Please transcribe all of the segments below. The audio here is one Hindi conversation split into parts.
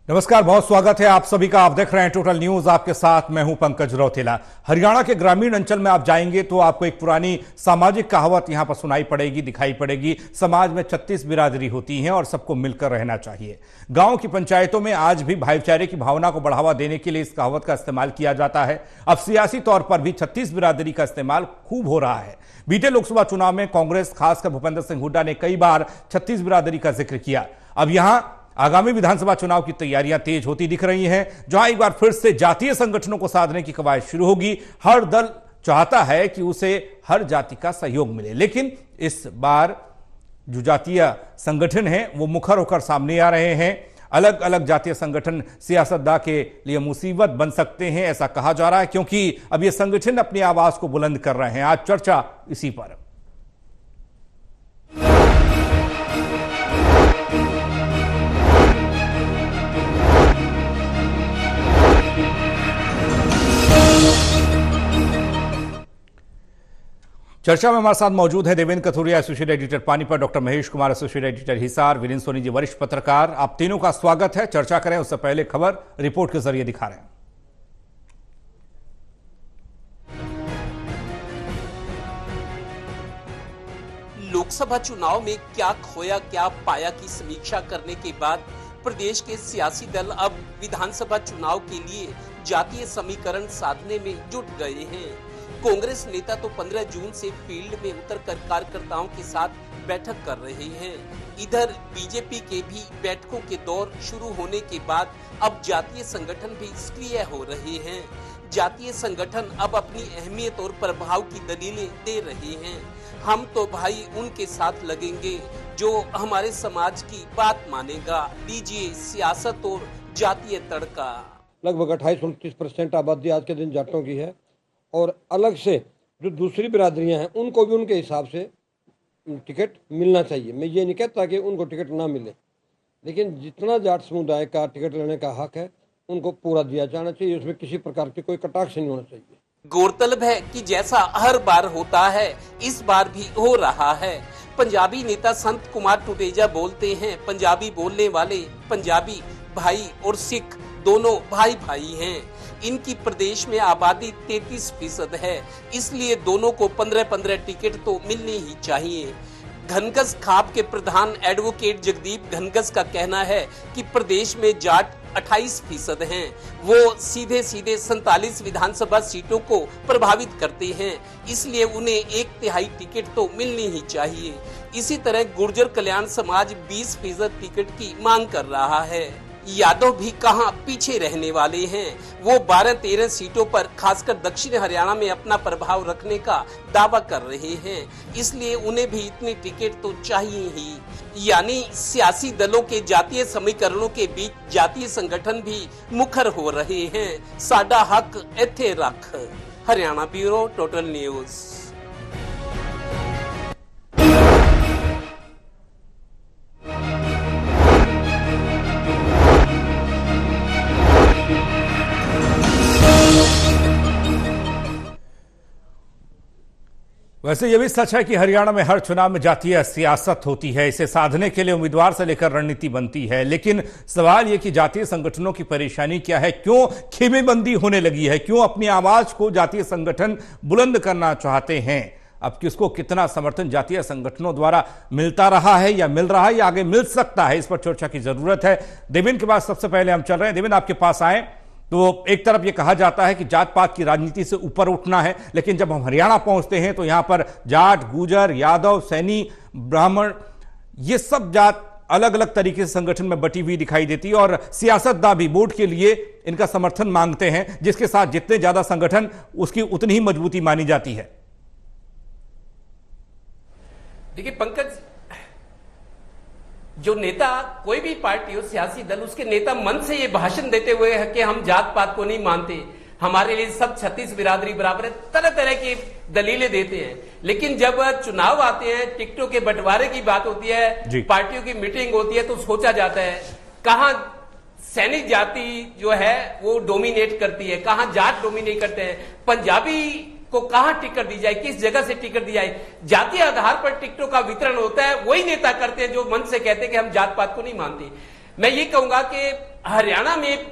नमस्कार, बहुत स्वागत है आप सभी का। आप देख रहे हैं टोटल न्यूज, आपके साथ मैं हूं पंकज रौतेला। हरियाणा के ग्रामीण अंचल में आप जाएंगे तो आपको एक पुरानी सामाजिक कहावत यहां पर सुनाई पड़ेगी, दिखाई पड़ेगी। समाज में 36 बिरादरी होती हैं और सबको मिलकर रहना चाहिए। गांव की पंचायतों में आज भी भाईचारे की भावना को बढ़ावा देने के लिए इस कहावत का इस्तेमाल किया जाता है। अब सियासी तौर पर भी 36 बिरादरी का इस्तेमाल खूब हो रहा है। बीते लोकसभा चुनाव में कांग्रेस, खासकर भूपेंद्र सिंह हुड्डा ने कई बार 36 बिरादरी का जिक्र किया। अब यहां आगामी विधानसभा चुनाव की तैयारियां तेज होती दिख रही हैं, जहां एक बार फिर से जातीय संगठनों को साधने की कवायद शुरू होगी। हर दल चाहता है कि उसे हर जाति का सहयोग मिले, लेकिन इस बार जो जातीय संगठन हैं वो मुखर होकर सामने आ रहे हैं। अलग अलग जातीय संगठन सियासतदां के लिए मुसीबत बन सकते हैं, ऐसा कहा जा रहा है, क्योंकि अब ये संगठन अपनी आवाज को बुलंद कर रहे हैं। आज चर्चा इसी पर। चर्चा में हमारे साथ मौजूद है Devendra Kathuria, associate editor Panipat, doctor Mahesh Kumar, associate editor Hisar, Virendra Soni ji, वरिष्ठ पत्रकार। आप तीनों का स्वागत है। चर्चा करें उससे पहले खबर रिपोर्ट के जरिए दिखा रहे हैं। लोकसभा चुनाव में क्या खोया क्या पाया की समीक्षा करने के बाद प्रदेश के सियासी दल अब विधानसभा चुनाव के लिए जातीय समीकरण साधने में जुट गए हैं। कांग्रेस नेता तो 15 जून से फील्ड में उतरकर कार्यकर्ताओं के साथ बैठक कर रहे हैं। इधर बीजेपी के भी बैठकों के दौर शुरू होने के बाद अब जातीय संगठन भी सक्रिय हो रहे हैं। जातीय संगठन अब अपनी अहमियत और प्रभाव की दलीलें दे रहे हैं। हम तो भाई उनके साथ लगेंगे जो हमारे समाज की बात मानेगा। दीजिए सियासत और जातीय तड़का। लगभग 28-29% आबादी आज के दिन जाटों की है, और अलग से जो दूसरी बिरादरियां हैं उनको भी उनके हिसाब से टिकट मिलना चाहिए। मैं ये नहीं कहता कि उनको टिकट ना मिले, लेकिन जितना जाट समुदाय का टिकट लेने का हक है उनको पूरा दिया जाना चाहिए। उसमें किसी प्रकार की कोई कटाक्ष नहीं होना चाहिए। गौरतलब है कि जैसा हर बार होता है इस बार भी हो रहा है। पंजाबी नेता संत कुमार टुटेजा बोलते हैं, पंजाबी बोलने वाले पंजाबी भाई और सिख दोनों भाई भाई हैं। इनकी प्रदेश में आबादी 33% है, इसलिए दोनों को 15-15 टिकट तो मिलने ही चाहिए। घनगस खाप के प्रधान एडवोकेट जगदीप घनगस का कहना है कि प्रदेश में जाट 28% हैं। वो सीधे 47 विधानसभा सीटों को प्रभावित करते हैं, इसलिए उन्हें 1/3 टिकट तो मिलनी ही चाहिए। इसी तरह गुर्जर कल्याण समाज 20% टिकट की मांग कर रहा है। यादव भी कहां पीछे रहने वाले हैं। वो 12-13 सीटों पर खासकर दक्षिण हरियाणा में अपना प्रभाव रखने का दावा कर रहे हैं, इसलिए उन्हें भी इतनी टिकट तो चाहिए ही। यानी सियासी दलों के जातीय समीकरणों के बीच जातीय संगठन भी मुखर हो रहे हैं। साडा हक इत्थे रख। Haryana bureau, total news. वैसे यह भी सच है कि हरियाणा में हर चुनाव में जातीय सियासत होती है। इसे साधने के लिए उम्मीदवार से लेकर रणनीति बनती है, लेकिन सवाल यह कि जातीय संगठनों की परेशानी क्या है, क्यों खेमेबंदी होने लगी है, क्यों अपनी आवाज को जातीय संगठन बुलंद करना चाहते हैं। अब किसको कितना समर्थन जातीय संगठनों द्वारा मिलता रहा है या मिल रहा है या आगे मिल सकता है, इस पर चर्चा की जरूरत है। देवेंद्र के पास सबसे पहले हम चल रहे हैं। देवेंद्र, आपके पास आए तो एक तरफ यह कहा जाता है कि जात पात की राजनीति से ऊपर उठना है, लेकिन जब हम हरियाणा पहुंचते हैं तो यहां पर जाट, गुजर, यादव, सैनी, ब्राह्मण, ये सब जात अलग अलग तरीके से संगठन में बटी हुई दिखाई देती है, और सियासतदां भी वोट के लिए इनका समर्थन मांगते हैं, जिसके साथ जितने ज्यादा संगठन उसकी उतनी ही मजबूती मानी जाती है। देखिए पंकज, जो नेता कोई भी पार्टी हो, सियासी दल, उसके नेता मन से ये भाषण देते हुए है कि हम जात पात को नहीं मानते, हमारे लिए सब 36 बिरादरी बराबर है, तरह तरह की दलीलें देते हैं। लेकिन जब चुनाव आते हैं, टिकटों के बंटवारे की बात होती है, पार्टियों की मीटिंग होती है, तो सोचा जाता है कहां सैनिक जाति जो है वो डोमिनेट करती है, कहां जाट डोमिनेट करते हैं, पंजाबी को कहां टिकट दी जाए, किस जगह से टिकट दी जाए। जातीय आधार पर टिकटों का वितरण होता है, वही नेता करते हैं जो मन से कहते हैं कि हम जात पात को नहीं मानते। मैं ये कहूंगा कि हरियाणा में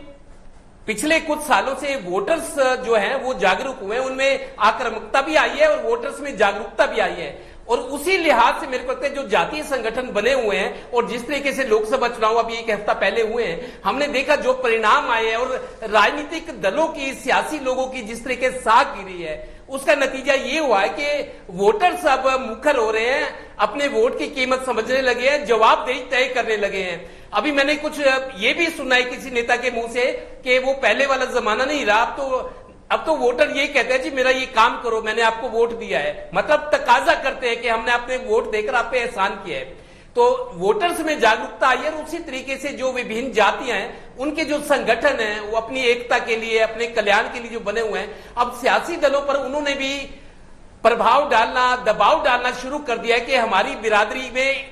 पिछले कुछ सालों से वोटर्स जो हैं वो जागरूक हुए हैं, उनमें आक्रामकता भी आई है और वोटर्स में जागरूकता भी आई है। और उसी लिहाज से मेरे को लगता है जो जातीय संगठन बने हुए हैं और जिस तरीके से लोकसभा चुनाव अभी एक हफ्ता पहले हुए हैं, हमने देखा जो परिणाम आए हैं और राजनीतिक दलों की, सियासी लोगों की जिस तरीके से साख गिरी है, उसका नतीजा ये हुआ है कि वोटर्स अब मुखर हो रहे हैं, अपने वोट की कीमत समझने लगे हैं, जवाबदेही तय करने लगे हैं। अभी मैंने कुछ ये भी सुना है किसी नेता के मुंह से कि वो पहले वाला जमाना नहीं रहा, अब तो वोटर ये कहते हैं जी मेरा ये काम करो, मैंने आपको वोट दिया है, मतलब तकाजा करते हैं कि हमने आपने वोट देकर आप पे एहसान किया है। तो वोटर्स में जागरूकता आई है और उसी तरीके से जो विभिन्न जातियां हैं उनके जो संगठन हैं वो अपनी एकता के लिए, अपने कल्याण के लिए जो बने हुए हैं, अब सियासी दलों पर उन्होंने भी प्रभाव डालना, दबाव डालना शुरू कर दिया है कि हमारी बिरादरी में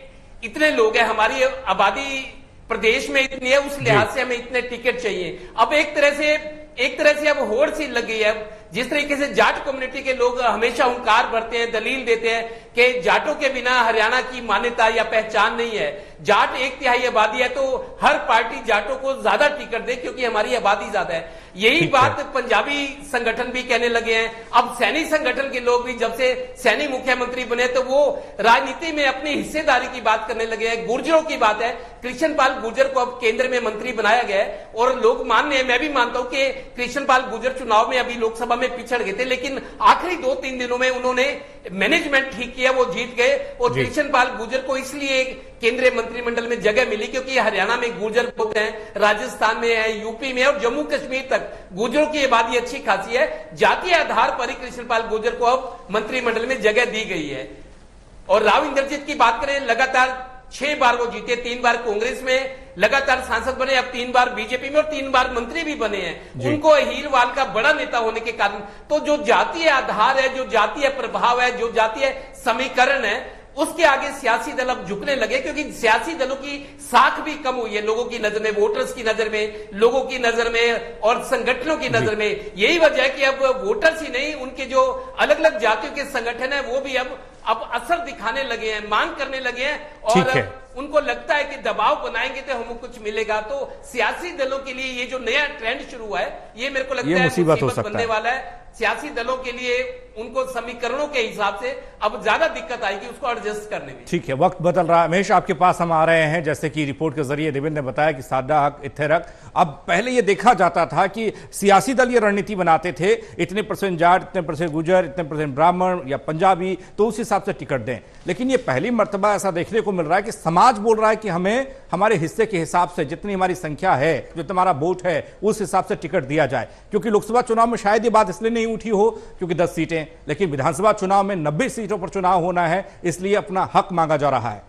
इतने लोग हैं, हमारी आबादी प्रदेश में इतनी है, उस लिहाज से हमें इतने टिकट चाहिए। अब एक तरह से अब होड़ सी लग गई है। जिस तरीके से जाट कम्युनिटी के लोग हमेशा हुंकार भरते हैं, दलील देते हैं कि जाटों के बिना हरियाणा की मान्यता या पहचान नहीं है, जाट 1/3 आबादी है तो हर पार्टी जाटों को ज्यादा टिकट दे क्योंकि हमारी आबादी ज्यादा है। यही बात पंजाबी संगठन भी कहने लगे हैं। अब सैनी संगठन के लोग भी जब से सैनी मुख्यमंत्री बने तो वो राजनीति में अपनी हिस्सेदारी की बात करने लगे हैं। गुर्जरों की बात है, कृष्ण पाल गुर्जर को अब केंद्र में मंत्री बनाया गया है और लोग मानने हैं, मैं भी मानता हूं कि कृष्ण पाल गुर्जर चुनाव में अभी लोकसभा में पिछड़ गए थे, लेकिन आखिरी 2-3 दिनों में उन्होंने मैनेजमेंट ठीक किया, वो जीत गए। और कृष्ण पाल गुर्जर को इसलिए केंद्रीय मंत्रिमंडल में जगह मिली क्योंकि हरियाणा में गुर्जर बहुत हैं, राजस्थान में है, यूपी में और जम्मू कश्मीर तक गुर्जरों की आबादी अच्छी खासी है। जातीय आधार पर ही कृष्ण पाल गुर्जर को अब मंत्रिमंडल में जगह दी गई है। और राव इंद्रजीत की बात करें, लगातार 6 बार वो जीते, 3 बार कांग्रेस में लगातार सांसद बने, अब 3 बार बीजेपी में और 3 बार मंत्री भी बने हैं। उनको हीरवाल का बड़ा नेता होने के कारण तो जो जातीय आधार है, जो जातीय प्रभाव है, जो जातीय समीकरण है, उसके आगे सियासी दल अब झुकने लगे क्योंकि सियासी दलों की साख भी कम हुई है लोगों की नजर में, वोटर्स की नजर में, लोगों की नजर में और संगठनों की नजर में। यही वजह है कि अब वोटर्स ही नहीं, उनके जो अलग अलग जातियों के संगठन है वो भी अब असर दिखाने लगे हैं, मांग करने लगे हैं और उनको लगता है कि दबाव बनाएंगे तो हमको कुछ मिलेगा। तो सियासी दलों के लिए ये जो नया ट्रेंड शुरू हुआ है, ये मेरे को लगता है मुसीबत बनने वाला है। सियासी दलों के लिए उनको समीकरणों के हिसाब से अब ज्यादा दिक्कत आएगी उसको एडजस्ट करने में। ठीक है, वक्त बदल रहा है। महेश, आपके पास हम आ रहे हैं। जैसे कि रिपोर्ट के जरिए देवेंद्र ने बताया कि साडा हक इत्थे रख, अब पहले ये देखा जाता था कि सियासी दल ये रणनीति बनाते थे, इतने % जाट, इतने % गुजर, इतने % ब्राह्मण या पंजाबी, तो उस हिसाब से टिकट दें। लेकिन ये पहली मर्तबा ऐसा देखने को मिल रहा है कि समाज बोल रहा है कि हमें हमारे हिस्से के हिसाब से, जितनी हमारी संख्या है, जो हमारा वोट है, उस हिसाब से टिकट दिया जाए। क्योंकि लोकसभा चुनाव में शायद ये बात इसलिए नहीं उठी हो क्योंकि 10 सीटें, लेकिन विधानसभा चुनाव में 90 सीटों पर चुनाव होना है, इसलिए अपना हक मांगा जा रहा है।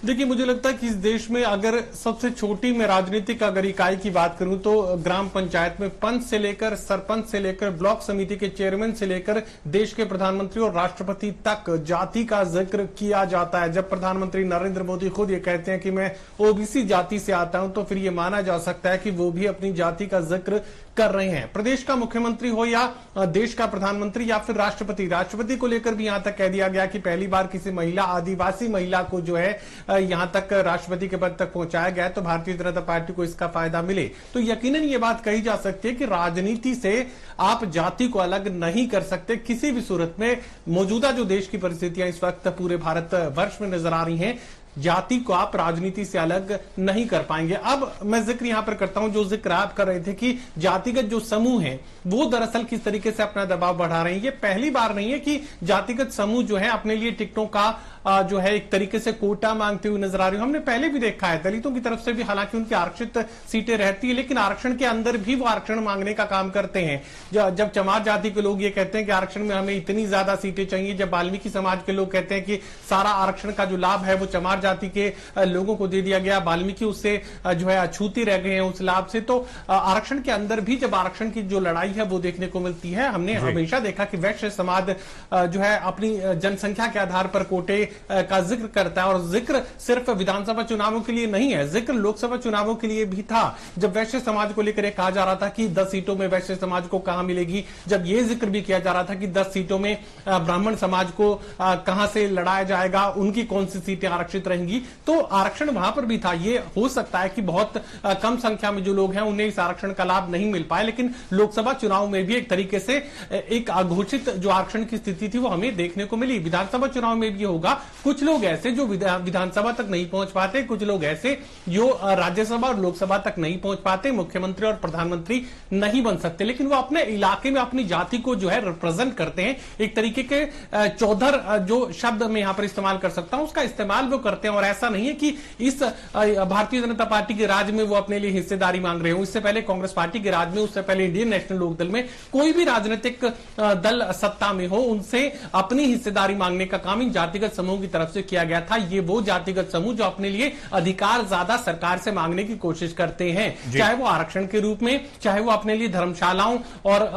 देखिए, मुझे लगता है कि इस देश में अगर सबसे छोटी में राजनीतिक अगर इकाई की बात करूं तो ग्राम पंचायत में पंच से लेकर सरपंच से लेकर ब्लॉक समिति के चेयरमैन से लेकर देश के प्रधानमंत्री और राष्ट्रपति तक जाति का जिक्र किया जाता है। जब प्रधानमंत्री नरेंद्र मोदी खुद ये कहते हैं कि मैं ओबीसी जाति से आता हूं, तो फिर ये माना जा सकता है कि वो भी अपनी जाति का जिक्र कर रहे हैं। प्रदेश का मुख्यमंत्री हो या देश का प्रधानमंत्री या फिर राष्ट्रपति को लेकर भी यहां तक कह दिया गया कि पहली बार किसी महिला, आदिवासी महिला को जो है यहां तक राष्ट्रपति के पद तक पहुंचाया गया, तो भारतीय जनता पार्टी को इसका फायदा मिले। तो यकीनन ये बात कही जा सकती है कि राजनीति से आप जाति को अलग नहीं कर सकते किसी भी सूरत में। मौजूदा जो देश की परिस्थितियां इस वक्त पूरे भारत वर्ष में नजर आ रही हैं, जाति को आप राजनीति से अलग नहीं कर पाएंगे। अब मैं जिक्र यहां पर करता हूं, जो जिक्र आप कर रहे थे कि जातिगत जो समूह हैं वो दरअसल किस तरीके से अपना दबाव बढ़ा रहे हैं। ये पहली बार नहीं है कि जातिगत समूह जो है अपने लिए टिकटों का जो है एक तरीके से कोटा मांगते हुए नजर आ रही है। हमने पहले भी देखा है दलितों की तरफ से भी, हालांकि उनकी आरक्षित सीटें रहती है, लेकिन आरक्षण के अंदर भी वो आरक्षण मांगने का काम करते हैं। जब चमार जाति के लोग ये कहते हैं कि आरक्षण में हमें इतनी ज्यादा सीटें चाहिए, जब वाल्मीकि समाज के लोग कहते हैं कि सारा आरक्षण का जो लाभ है वो चमार जाति के लोगों को दे दिया गया, वाल्मीकि उससे जो है अछूती रह गए हैं उस लाभ से। तो आरक्षण के अंदर भी जब आरक्षण की जो लड़ाई है वो देखने को मिलती है। हमने हमेशा देखा कि वैश्य समाज जो है अपनी जनसंख्या के आधार पर कोटे का जिक्र करता है, और जिक्र सिर्फ विधानसभा चुनावों के लिए नहीं है, जिक्र लोकसभा चुनावों के लिए भी था। जब वैश्य समाज को लेकर कहा जा रहा था कि 10 सीटों में वैश्य समाज को कहां मिलेगी, जब यह जिक्र भी किया जा रहा था कि 10 सीटों में ब्राह्मण समाज को कहां से लड़ाया जाएगा, उनकी कौन सी सीटें आरक्षित रहेंगी, तो आरक्षण वहां पर भी था। ये हो सकता है कि बहुत कम संख्या में जो लोग हैं उन्हें इस आरक्षण का लाभ नहीं मिल पाए, लेकिन लोकसभा चुनाव में भी एक तरीके से एक अघोषित जो आरक्षण की स्थिति थी वो हमें देखने को मिली। विधानसभा चुनाव में भी होगा। कुछ लोग ऐसे जो विधानसभा तक नहीं पहुंच पाते, कुछ लोग ऐसे जो राज्यसभा और लोकसभा तक नहीं पहुंच पाते, मुख्यमंत्री और प्रधानमंत्री नहीं बन सकते, लेकिन वो अपने इलाके में अपनी जाति को जो है रिप्रेजेंट करते हैं। एक तरीके के चौधर जो शब्द मैं यहां पर इस्तेमाल कर सकता हूं उसका इस्तेमाल वो करते हैं। और ऐसा नहीं है कि इस भारतीय जनता पार्टी के राज में वो अपने लिए हिस्सेदारी मांग रहे हो। इससे पहले कांग्रेस पार्टी के राज में, उससे पहले इंडियन नेशनल लोकदल में, कोई भी राजनीतिक दल सत्ता में हो, उनसे अपनी हिस्सेदारी मांगने का काम इन जातिगत समूह की तरफ से किया गया था। ये वो जातिगत समूह जो अपने लिए अधिकार ज्यादा सरकार से मांगने की कोशिश करते हैं, चाहे वो आरक्षण के रूप में, चाहे वो अपने लिए धर्मशालाओं और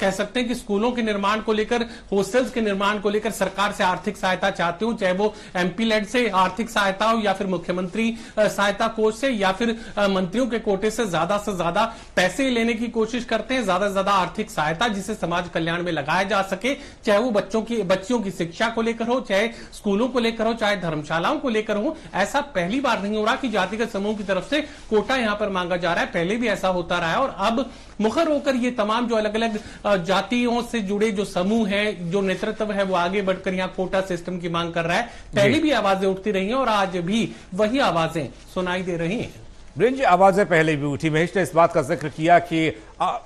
कह सकते हैं कि स्कूलों के निर्माण को लेकर, हॉस्टल्स के निर्माण को लेकर सरकार से आर्थिक सहायता चाहते हो, चाहे वो एमपी लेड से आर्थिक सहायता हो या फिर मुख्यमंत्री सहायता कोष से या फिर मंत्रियों के कोटे से ज्यादा पैसे लेने की कोशिश करते हैं, ज्यादा से ज्यादा आर्थिक सहायता जिसे समाज कल्याण में लगाया जा सके, चाहे वो बच्चियों की शिक्षा को लेकर हो, चाहे स्कूलों को लेकर हो, चाहे धर्मशालाओं को लेकर हो। ऐसा पहली बार नहीं हो रहा कि जातिगत समूह की तरफ से कोटा यहां पर मांगा जा रहा है, पहले भी ऐसा होता रहा है। और अब मुखर होकर ये तमाम जो अलग अलग जातियों से जुड़े जो समूह है, जो नेतृत्व है, वो आगे बढ़कर यहाँ कोटा सिस्टम की मांग कर रहा है। पहले भी आवाजें उठती रही हैं और आज भी वही आवाजें सुनाई दे रही हैं। वीरेंद्र जी, आवाजें पहले भी उठी। महेश ने इस बात का जिक्र किया कि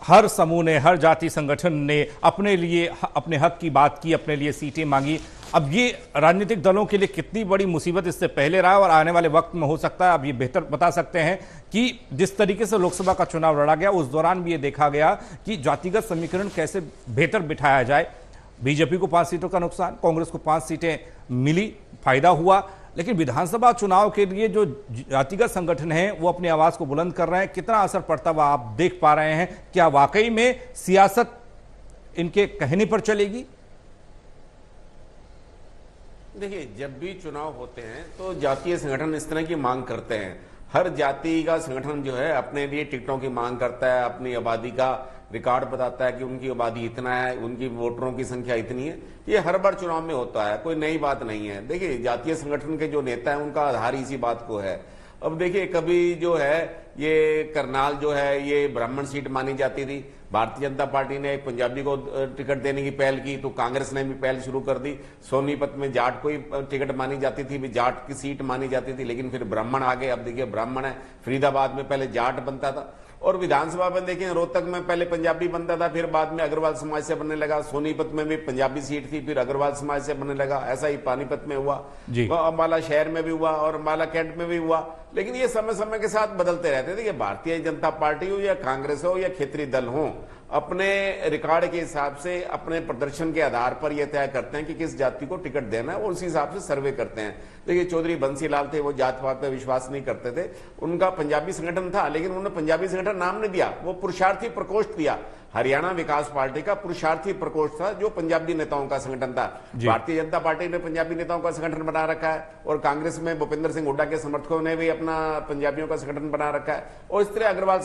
हर समूह ने, हर जाति संगठन ने अपने लिए अपने हक की बात की, अपने लिए सीटें मांगी। अब ये राजनीतिक दलों के लिए कितनी बड़ी मुसीबत इससे पहले रहा और आने वाले वक्त में हो सकता है, अब ये बेहतर बता सकते हैं कि जिस तरीके से लोकसभा का चुनाव लड़ा गया उस दौरान भी ये देखा गया कि जातिगत समीकरण कैसे बेहतर बिठाया जाए। बीजेपी को 5 सीटों का नुकसान, कांग्रेस को 5 सीटें मिली, फायदा हुआ, लेकिन विधानसभा चुनाव के लिए जो जातिगत संगठन हैं वो अपनी आवाज को बुलंद कर रहे हैं। कितना असर पड़ता हुआ आप देख पा रहे हैं? क्या वाकई में सियासत इनके कहने पर चलेगी? देखिए, जब भी चुनाव होते हैं तो जातीय संगठन इस तरह की मांग करते हैं। हर जाति का संगठन जो है अपने लिए टिकटों की मांग करता है, अपनी आबादी का रिकॉर्ड बताता है कि उनकी आबादी इतना है, उनकी वोटरों की संख्या इतनी है। ये हर बार चुनाव में होता है, कोई नई बात नहीं है। देखिए, जातीय संगठन के जो नेता है उनका आधार इसी बात को है। अब देखिए, कभी जो है ये करनाल जो है ये ब्राह्मण सीट मानी जाती थी, भारतीय जनता पार्टी ने एक पंजाबी को टिकट देने की पहल की तो कांग्रेस ने भी पहल शुरू कर दी। सोनीपत में जाट को ही टिकट मानी जाती थी, भी जाट की सीट मानी जाती थी, लेकिन फिर ब्राह्मण आ गए। अब देखिए, ब्राह्मण है। फरीदाबाद में पहले जाट बनता था, और विधानसभा में देखें रोहतक में पहले पंजाबी बनता था, फिर बाद में अग्रवाल समाज से बनने लगा। सोनीपत में भी पंजाबी सीट थी, फिर अग्रवाल समाज से बनने लगा। ऐसा ही पानीपत में हुआ, अम्बाला शहर में भी हुआ और अम्बाला कैंट में भी हुआ। लेकिन ये समय समय के साथ बदलते रहते थे कि भारतीय जनता पार्टी हो या कांग्रेस हो या क्षेत्रीय दल हो, अपने रिकॉर्ड के हिसाब से, अपने प्रदर्शन के आधार पर यह तय करते हैं कि किस जाति को टिकट देना है और उसी हिसाब से सर्वे करते हैं। देखिए, चौधरी बंसीलाल थे, वो जात पात पर विश्वास नहीं करते थे। उनका पंजाबी संगठन था, लेकिन उन्होंने पंजाबी संगठन नाम नहीं दिया, वो पुरुषार्थी प्रकोष्ठ दिया। हरियाणा विकास पार्टी का पुरुषार्थी प्रकोष्ठ था जो पंजाबी नेताओं का संगठन था। भारतीय जनता पार्टी ने पंजाबी नेताओं का संगठन बना रखा है, और कांग्रेस में भूपेंद्र सिंह हुड्डा के समर्थकों ने भी अपना पंजाबियों का संगठन बना रखा है, और इस तरह अग्रवाल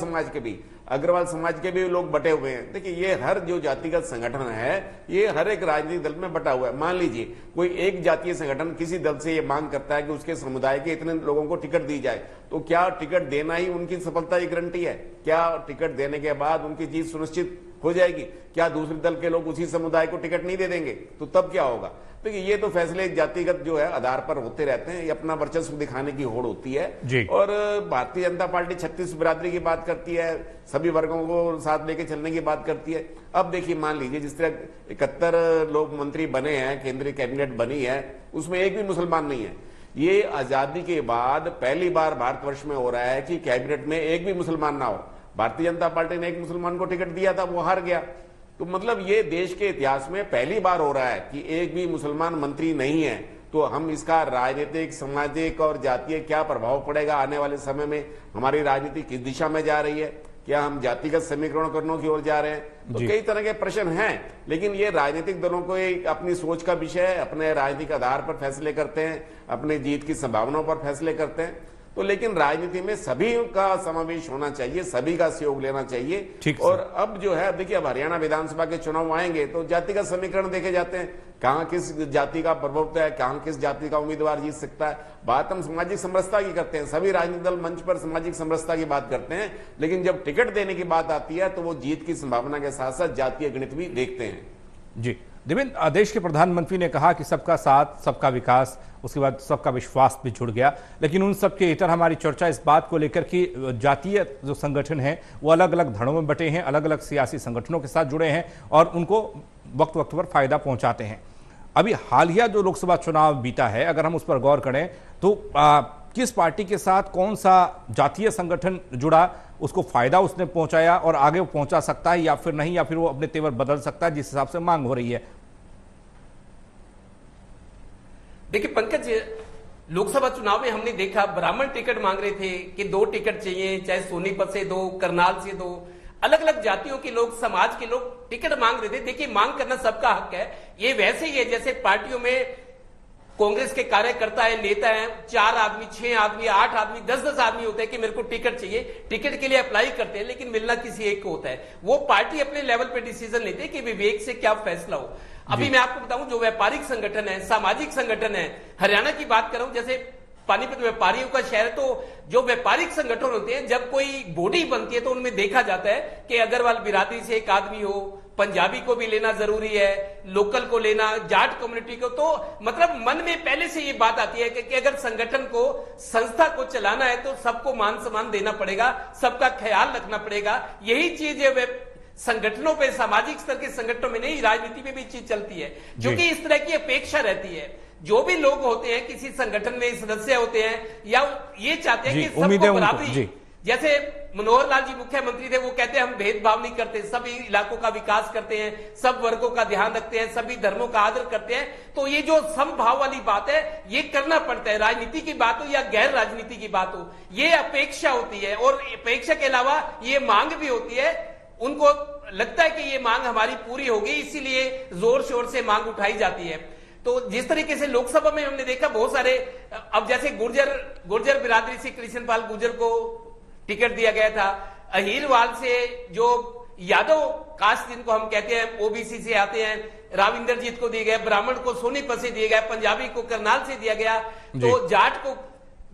समाज के भी लोग बटे हुए हैं। देखिए, ये हर जो जातिगत संगठन है ये हर एक राजनीतिक दल में बटा हुआ है। मान लीजिए कोई एक जातीय संगठन किसी दल से ये मांग करता है कि उसके समुदाय के इतने लोगों को टिकट दी जाए, तो क्या टिकट देना ही उनकी सफलता की गारंटी है? क्या टिकट देने के बाद उनकी जीत सुनिश्चित हो जाएगी? क्या दूसरे दल के लोग उसी समुदाय को टिकट नहीं दे देंगे? तो तब क्या होगा? देखिए, ये तो फैसले जातिगत जो है आधार पर होते रहते हैं। ये अपना वर्चस्व दिखाने की होड़ होती है। और भारतीय जनता पार्टी 36 बिरादरी की बात करती है, सभी वर्गों को साथ लेके चलने की बात करती है। अब देखिए, मान लीजिए जिस तरह 71 लोग मंत्री बने हैं, केंद्रीय कैबिनेट बनी है, उसमें एक भी मुसलमान नहीं है। ये आजादी के बाद पहली बार भारतवर्ष में हो रहा है कि कैबिनेट में एक भी मुसलमान ना हो। भारतीय जनता पार्टी ने एक मुसलमान को टिकट दिया था, वो हार गया। तो मतलब ये देश के इतिहास में पहली बार हो रहा है कि एक भी मुसलमान मंत्री नहीं है। तो हम इसका राजनीतिक, सामाजिक और जातीय क्या प्रभाव पड़ेगा, आने वाले समय में हमारी राजनीति किस दिशा में जा रही है, क्या हम जातिगत समीकरण करने की ओर जा रहे हैं, तो कई तरह के प्रश्न हैं। लेकिन ये राजनीतिक दलों को एक अपनी सोच का विषय है, अपने राजनीतिक आधार पर फैसले करते हैं, अपने जीत की संभावनाओं पर फैसले करते हैं। तो लेकिन राजनीति में सभी का समावेश होना चाहिए, सभी का सहयोग लेना चाहिए। और अब जो है, देखिए अब हरियाणा विधानसभा के चुनाव आएंगे तो जातिगत समीकरण देखे जाते हैं, कहां किस जाति का प्रभुत्व है, कहां किस जाति का उम्मीदवार जीत सकता है। बात हम सामाजिक समरसता की करते हैं, सभी राजनीतिक दल मंच पर सामाजिक समरसता की बात करते हैं, लेकिन जब टिकट देने की बात आती है तो वो जीत की संभावना के साथ साथ जातीय गणित भी देखते हैं। जी देवेंद्र, देश के प्रधानमंत्री ने कहा कि सबका साथ, सबका विकास, उसके बाद सबका विश्वास भी जुड़ गया, लेकिन उन सब के इतर हमारी चर्चा इस बात को लेकर कि जातीय जो संगठन हैं वो अलग अलग धड़ों में बटे हैं, अलग अलग सियासी संगठनों के साथ जुड़े हैं और उनको वक्त वक्त पर फायदा पहुंचाते हैं। अभी हालिया जो लोकसभा चुनाव बीता है, अगर हम उस पर गौर करें तो किस पार्टी के साथ कौन सा जातीय संगठन जुड़ा, उसको फायदा उसने पहुंचाया और आगे वो पहुंचा सकता है या फिर नहीं, या फिर वो अपने तेवर बदल सकता है जिस हिसाब से मांग हो रही है? देखिए पंकज, लोकसभा चुनाव में हमने देखा ब्राह्मण टिकट मांग रहे थे कि 2 टिकट चाहिए, चाहे सोनीपत से 2, करनाल से 2, अलग अलग जातियों के लोग, समाज के लोग टिकट मांग रहे थे। देखिए मांग करना सबका हक है, ये वैसे ही है जैसे पार्टियों में कांग्रेस के कार्यकर्ता है, नेता है, 4 आदमी, 6 आदमी, 8 आदमी, 10-10 आदमी होते हैं कि मेरे को टिकट चाहिए, टिकट के लिए अप्लाई करते हैं, लेकिन मिलना किसी एक को होता है। वो पार्टी अपने लेवल पे डिसीजन लेती है कि विवेक से क्या फैसला हो। अभी मैं आपको बताऊं, जो व्यापारिक संगठन है, सामाजिक संगठन है, हरियाणा की बात करूं, जैसे पानीपत व्यापारियों का शहर, तो जो व्यापारिक संगठन होते हैं, जब कोई बॉडी बनती है तो उनमें देखा जाता है कि अग्रवाल बिरादरी से एक आदमी हो, पंजाबी को भी लेना जरूरी है, लोकल को लेना, जाट कम्युनिटी को, तो मतलब मन में पहले से ये बात आती है कि अगर संगठन को, संस्था को चलाना है तो सबको मान सम्मान देना पड़ेगा, सबका ख्याल रखना पड़ेगा। यही चीज है संगठनों पे, सामाजिक स्तर के संगठनों में नहीं, राजनीति में भी चीज चलती है, क्योंकि इस तरह की अपेक्षा रहती है। जो भी लोग होते हैं, किसी संगठन में सदस्य होते हैं, या ये चाहते हैं कि सबको बराबरी, जैसे मनोहर लाल जी मुख्यमंत्री थे, वो कहते हैं हम भेदभाव नहीं करते, सभी इलाकों का विकास करते हैं, सब वर्गों का ध्यान रखते हैं, सभी धर्मों का आदर करते हैं। तो ये जो समभाव वाली बात है, ये करना पड़ता है, राजनीति की बात हो या गैर राजनीति की बात हो, ये अपेक्षा होती है। और अपेक्षा के अलावा ये मांग भी होती है, उनको लगता है कि ये मांग हमारी पूरी होगी, इसीलिए जोर शोर से मांग उठाई जाती है। तो जिस तरीके से लोकसभा में हमने देखा बहुत सारे, अब जैसे गुर्जर बिरादरी से कृष्णपाल गुर्जर को टिकट दिया गया था, अहीरवाल से जो यादव कास्ट जिनको हम कहते हैं, ओबीसी से आते हैं, राविंदरजीत को दिया गया, ब्राह्मण को सोनीपत से दिया गया, पंजाबी को करनाल से दिया गया, तो जाट को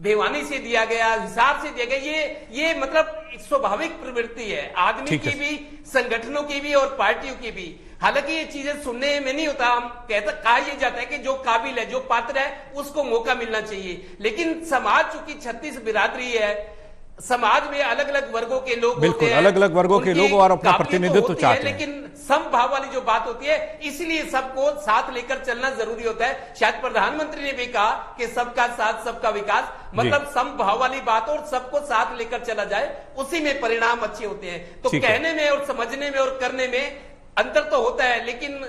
भिवानी से दिया गया, हिसार से दिया गया। ये मतलब स्वाभाविक प्रवृत्ति है आदमी की भी, संगठनों की भी और पार्टियों की भी। हालांकि ये चीजें सुनने में नहीं होता, हम कहा यह जाता है कि जो काबिल है, जो पात्र है, उसको मौका मिलना चाहिए। लेकिन समाज चूंकि 36 बिरादरी है, समाज में अलग अलग वर्गों के लोग होते हैं, अलग अलग वर्गों के लोग और अपना प्रतिनिधित्व चाहते हैं, लेकिन समभाव वाली जो बात होती है, इसलिए सबको साथ लेकर चलना जरूरी होता है। शायद प्रधानमंत्री ने भी कहा कि सबका साथ सबका विकास, मतलब समभाव वाली बात, और सबको साथ लेकर चला जाए, उसी में परिणाम अच्छे होते हैं। तो कहने में और समझने में और करने में अंतर तो होता है, लेकिन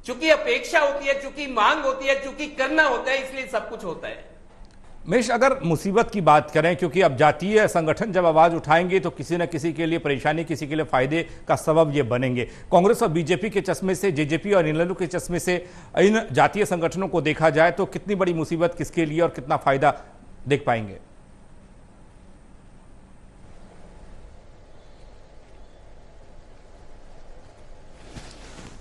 चूंकि अपेक्षा होती है, चूंकि मांग होती है, चूंकि करना होता है, इसलिए सब कुछ होता है। महेश, अगर मुसीबत की बात करें, क्योंकि अब जातीय संगठन जब आवाज उठाएंगे तो किसी न किसी के लिए परेशानी, किसी के लिए फायदे का सबब ये बनेंगे। कांग्रेस और बीजेपी के चश्मे से, जेजेपी और इनेलो के चश्मे से इन जातीय संगठनों को देखा जाए तो कितनी बड़ी मुसीबत किसके लिए और कितना फायदा देख पाएंगे?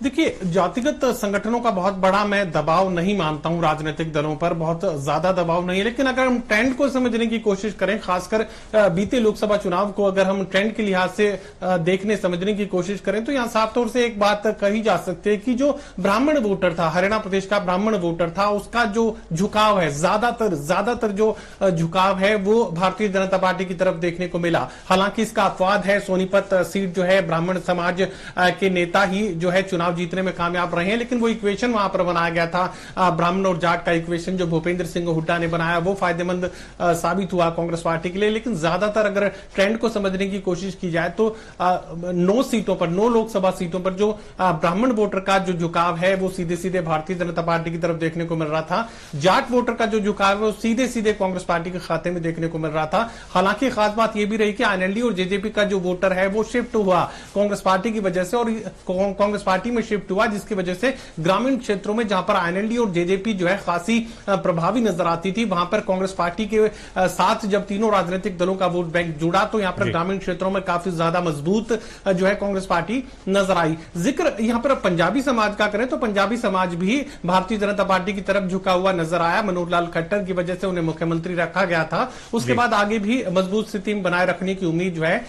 देखिए, जातिगत संगठनों का बहुत बड़ा मैं दबाव नहीं मानता हूं, राजनीतिक दलों पर बहुत ज्यादा दबाव नहीं है। लेकिन अगर हम ट्रेंड को समझने की कोशिश करें, खासकर बीते लोकसभा चुनाव को अगर हम ट्रेंड के लिहाज से देखने समझने की कोशिश करें, तो यहां साफ तौर से एक बात कही जा सकती है कि जो ब्राह्मण वोटर था, हरियाणा प्रदेश का ब्राह्मण वोटर था, उसका जो झुकाव है, ज्यादातर जो झुकाव है वो भारतीय जनता पार्टी की तरफ देखने को मिला। हालांकि इसका अपवाद है, सोनीपत सीट जो है ब्राह्मण समाज के नेता ही जो है चुनाव चुनाव जीतने में कामयाब रहे हैं, लेकिन वो इक्वेशन वहां पर बनाया गया था ब्राह्मण और जाट का इक्वेशन जो भूपेंद्र सिंह हुड्डा ने बनाया, वो फायदेमंद साबित हुआ कांग्रेस पार्टी के लिए। लेकिन ज्यादातर अगर ट्रेंड को समझने की कोशिश की जाए तो 9 सीटों पर, 9 लोकसभा सीटों पर जो ब्राह्मण वोटर का जो झुकाव है वो सीधे सीधे भारतीय जनता पार्टी की तरफ देखने को मिल रहा था। जाट वोटर का जो झुकाव है वो सीधे सीधे कांग्रेस पार्टी के खाते में देखने को मिल रहा था। हालांकि खास बात यह भी रही कि आईएनएलडी और जेजेपी का जो वोटर है वो शिफ्ट हुआ कांग्रेस पार्टी की वजह से, और कांग्रेस पार्टी में शिफ्ट हुआ, जिसकी वजह से ग्रामीण क्षेत्रों में जहां पर आईएनएलडी और जेजेपी जो है खासी प्रभावी नजर आती थी, वहां पर कांग्रेस पार्टी के साथ जब तीनों राजनीतिक दलों का वोट बैंक जुड़ा तो यहां पर ग्रामीण क्षेत्रों में काफी ज्यादा मजबूत जो है कांग्रेस पार्टी नजर आई। जिक्र यहां पर पंजाबी समाज का करें तो पंजाबी समाज भी भारतीय जनता पार्टी की तरफ झुका हुआ नजर आया। मनोहर लाल खट्टर की वजह से उन्हें मुख्यमंत्री रखा गया था। उसके बाद आगे भी मजबूत स्थिति बनाए रखने की उम्मीद जो है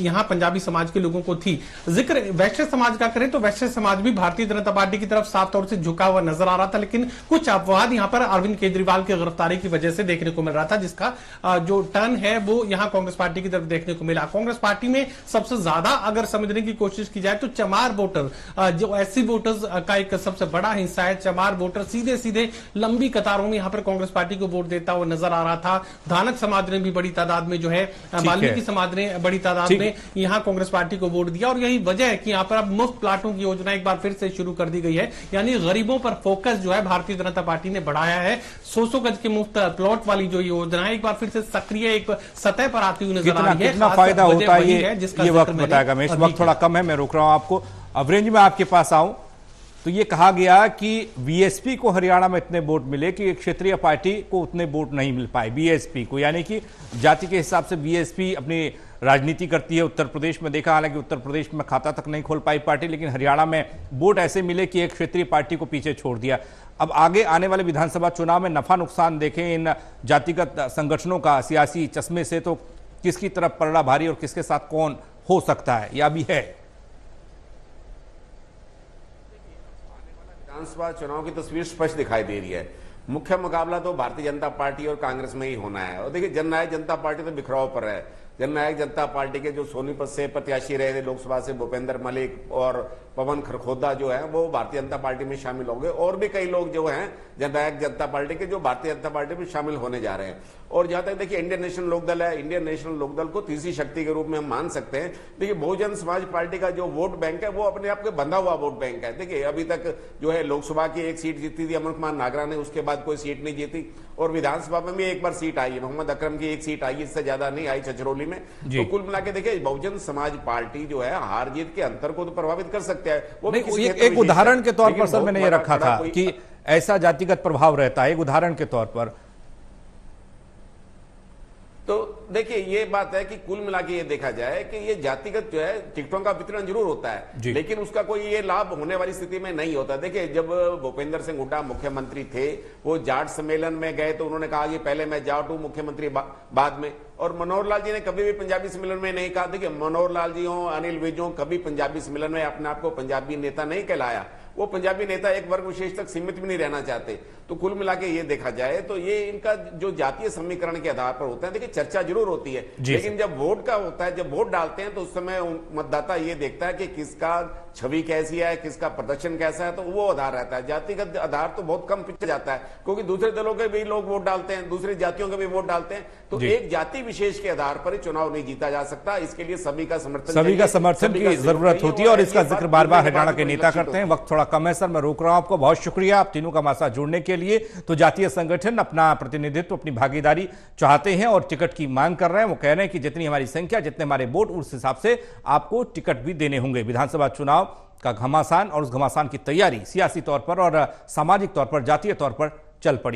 यहां पंजाबी समाज के लोगों को थी। जिक्र वैश्य समाज का करें तो वैश्य समाज भी भारतीय जनता पार्टी की तरफ साफ तौर से झुका हुआ नजर आ रहा था, लेकिन कुछ अपवाद यहां पर अरविंद केजरीवाल की गिरफ्तारी की वजह से देखने को मिल रहा था, जिसका जो टर्न है वो यहां कांग्रेस पार्टी की तरफ देखने को मिला। कांग्रेस पार्टी में सबसे ज्यादा अगर समझने की कोशिश की जाए तो चमार वोटर, जो एससी वोटर्स का एक सबसे बड़ा हिस्सा है, चमार वोटर सीधे सीधे लंबी कतारों में यहां पर कांग्रेस पार्टी को वोट देता हुआ नजर आ रहा था। धानक समाज ने भी बड़ी तादाद में जो है, वाल्मीकि समाज ने बड़ी तादाद में यहां कांग्रेस पार्टी को वोट दिया, और यही वजह है कि यहां पर अब मुफ्त प्लाटों की योजना एक बार फिर से शुरू कर दी गई है। यानी गरीबों पर फोकस जो है भारतीय जनता पार्टी ने बढ़ाया है। 100 गज के मुफ्त प्लॉट वाली जो योजना है एक बार फिर से सक्रिय एक सतह पर आती हुई नजर आ रही है। कितना फायदा होता है ये वक्त बताएगा। मैं इस वक्त थोड़ा कम है, मैं रोक रहा हूं आपको। अब रेंज में आपके पास आऊं तो ये कहा गया कि बीएसपी को हरियाणा में इतने वोट मिले कि एक क्षेत्रीय पार्टी को उतने वोट नहीं मिल पाए बीएसपी को, यानी कि जाति के हिसाब से बीएसपी अपनी राजनीति करती है। उत्तर प्रदेश में देखा, हालांकि उत्तर प्रदेश में खाता तक नहीं खोल पाई पार्टी, लेकिन हरियाणा में वोट ऐसे मिले कि एक क्षेत्रीय पार्टी को पीछे छोड़ दिया। अब आगे आने वाले विधानसभा चुनाव में नफा नुकसान देखें इन जातिगत संगठनों का सियासी चश्मे से, तो किसकी तरफ पलड़ा भारी और किसके साथ कौन हो सकता है, या भी है? विधानसभा चुनाव की तस्वीर स्पष्ट दिखाई दे रही है। मुख्य मुकाबला तो भारतीय जनता पार्टी और कांग्रेस में ही होना है। और देखिए, जननायक जनता पार्टी तो बिखराव पर है। जननायक जनता पार्टी के जो सोनीपत से प्रत्याशी रहे थे लोकसभा से, भूपेंद्र मलिक और पवन खरखोदा जो है वो भारतीय जनता पार्टी में शामिल हो गए, और भी कई लोग जो हैं जननायक जनता पार्टी के जो भारतीय जनता पार्टी में शामिल होने जा रहे हैं। और जहां तक देखिए इंडियन नेशनल लोकदल है, इंडियन नेशनल लोकदल को तीसरी शक्ति के रूप में हम मान सकते हैं। देखिए, बहुजन समाज पार्टी का जो वोट बैंक है वो अपने आप के बंधा हुआ वोट बैंक है। देखिए, अभी तक जो है लोकसभा की एक सीट जीती थी अमर कुमार नागरा ने, उसके बाद कोई सीट नहीं जीती, और विधानसभा में भी एक बार सीट आई है, मोहम्मद अकरम की एक सीट आई, इससे ज्यादा नहीं आई छछरौली में। तो कुल मिला के देखिए, बहुजन समाज पार्टी जो है हार जीत के अंतर को तो प्रभावित कर सकते हैं। वो एक उदाहरण के तौर पर सर मैंने ये रखा था कि ऐसा जातिगत प्रभाव रहता है, एक उदाहरण के तौर पर। तो देखिए, ये बात है कि कुल मिला के ये देखा जाए कि ये जातिगत जो है टिकटों का वितरण जरूर होता है, लेकिन उसका कोई ये लाभ होने वाली स्थिति में नहीं होता। देखिए, जब भूपेंद्र सिंह हुड्डा मुख्यमंत्री थे, वो जाट सम्मेलन में गए तो उन्होंने कहा कि पहले मैं जाट हूं, मुख्यमंत्री बाद में। और मनोहर लाल जी ने कभी भी पंजाबी सम्मेलन में नहीं कहा। देखिए, मनोहर लाल जी हो, अनिल विज हो, कभी पंजाबी सम्मेलन में अपने आप को पंजाबी नेता नहीं कहलाया। वो पंजाबी नेता एक वर्ग विशेष तक सीमित भी नहीं रहना चाहते। तो कुल मिला के ये देखा जाए तो ये इनका जो जातीय समीकरण के आधार पर होता है। देखिए, चर्चा जरूर होती है, लेकिन जब वोट का होता है, जब वोट डालते हैं तो उस समय मतदाता ये देखता है कि किसका छवि कैसी है, किसका प्रदर्शन कैसा है, तो वो आधार रहता है। जातिगत आधार तो बहुत कम पीछे जाता है, क्योंकि दूसरे दलों के भी लोग वोट डालते हैं, दूसरी जातियों के भी वोट डालते हैं। तो एक जाति विशेष के आधार पर चुनाव नहीं जीता जा सकता। इसके लिए सभी का समर्थन की जरूरत होती है, और इसका जिक्र बार बार हरियाणा के नेता करते हैं। वक्त थोड़ा कम है सर, मैं रोक रहा हूं आपको। बहुत शुक्रिया आप तीनों का हमारे साथ जुड़ने के लिए। तो जातीय संगठन अपना प्रतिनिधित्व, अपनी भागीदारी चाहते हैं और टिकट की मांग कर रहे हैं। वो कह रहे हैं कि जितनी हमारी संख्या, जितने हमारे वोट, उस हिसाब से आपको टिकट भी देने होंगे। विधानसभा चुनाव का घमासान और उस घमासान की तैयारी सियासी तौर पर और सामाजिक तौर पर, जातीय तौर पर चल पड़ी है।